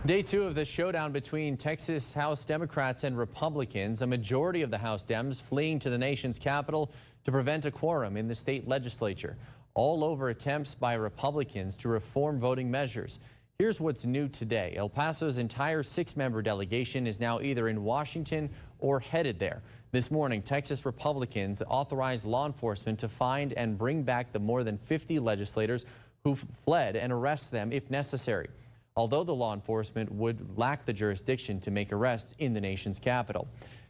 Day two of the showdown between Texas House Democrats and Republicans. A majority of the House Dems fleeing to the nation's capital to prevent a quorum in the state legislature, all over attempts by Republicans to reform voting measures. Here's what's new today. El Paso's entire six-member delegation is now either in Washington or headed there. This morning, Texas Republicans authorized law enforcement to find and bring back the more than 50 legislators who fled and arrest them if necessary, although the law enforcement would lack the jurisdiction to make arrests in the nation's capital.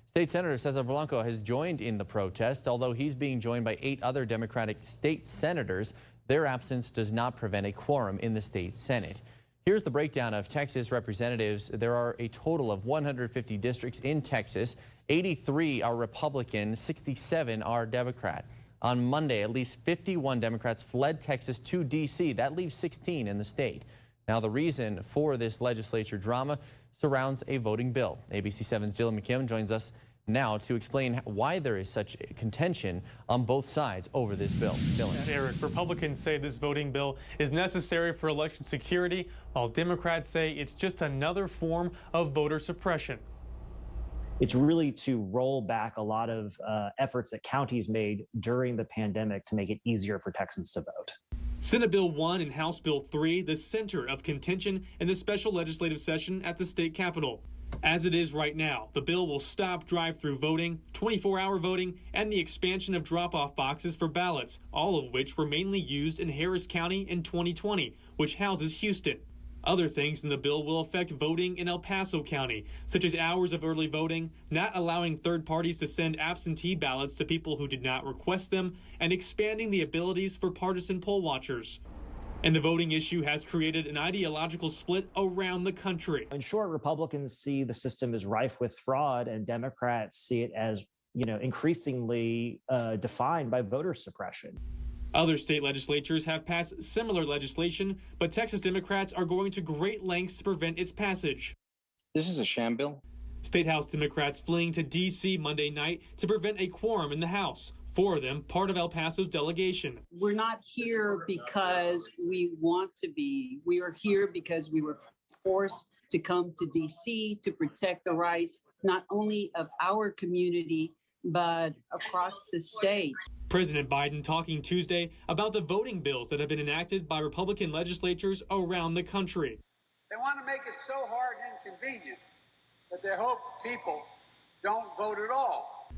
State Senator Cesar Blanco has joined in the protest, although he's being joined by 8 other Democratic state senators. Their absence does not prevent a quorum in the state Senate. Here's the breakdown of Texas representatives. There are a total of 150 districts in Texas. 83 are Republican, 67 are Democrat. On Monday, at least 51 Democrats fled Texas to D.C. That leaves 16 in the state. Now, the reason for this legislature drama surrounds a voting bill. ABC 7's Dylan McKim joins us now to explain why there is such contention on both sides over this bill. Dylan. Eric, Republicans say this voting bill is necessary for election security, while Democrats say it's just another form of voter suppression. It's really to roll back a lot of efforts that counties made during the pandemic to make it easier for Texans to vote. Senate Bill 1 and House Bill 3, the center of contention in the special legislative session at the state capitol. As it is right now, the bill will stop drive-through voting, 24-hour voting, and the expansion of drop-off boxes for ballots, all of which were mainly used in Harris County in 2020, which houses Houston. Other things in the bill will affect voting in El Paso County, such as hours of early voting, not allowing third parties to send absentee ballots to people who did not request them, and expanding the abilities for partisan poll watchers. And the voting issue has created an ideological split around the country. In short, Republicans see the system as rife with fraud, and Democrats see it as, increasingly defined by voter suppression. Other state legislatures have passed similar legislation, but Texas Democrats are going to great lengths to prevent its passage. This is a sham bill. State House Democrats fleeing to D.C. Monday night to prevent a quorum in the House. 4 of them part of El Paso's delegation. We're not here because we want to be. We are here because we were forced to come to D.C. to protect the rights not only of our community, but across the state. President Biden talking Tuesday about the voting bills that have been enacted by Republican legislatures around the country. They want to make it so hard and inconvenient that they hope people don't vote at all.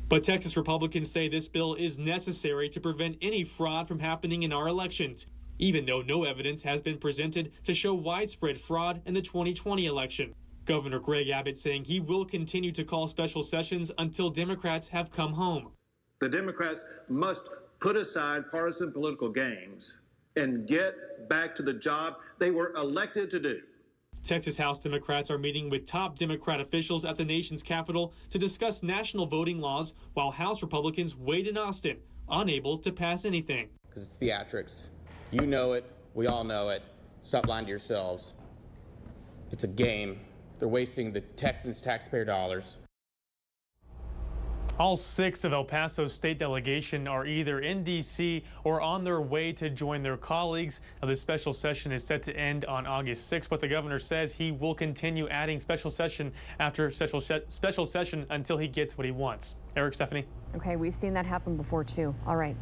But Texas Republicans say this bill is necessary to prevent any fraud from happening in our elections, even though no evidence has been presented to show widespread fraud in the 2020 election. Governor Greg Abbott saying he will continue to call special sessions until Democrats have come home. The Democrats must put aside partisan political games and get back to the job they were elected to do. Texas House Democrats are meeting with top Democrat officials at the nation's capital to discuss national voting laws, while House Republicans wait in Austin, unable to pass anything. Because it's theatrics. You know it. We all know it. Stop lying to yourselves. It's a game. They're wasting the Texans' taxpayer dollars. All 6 of El Paso's state delegation are either in D.C. or on their way to join their colleagues. Now, this special session is set to end on August 6th, but the governor says he will continue adding special session after special session until he gets what he wants. Eric, Stephanie? Okay, we've seen that happen before, too. All right.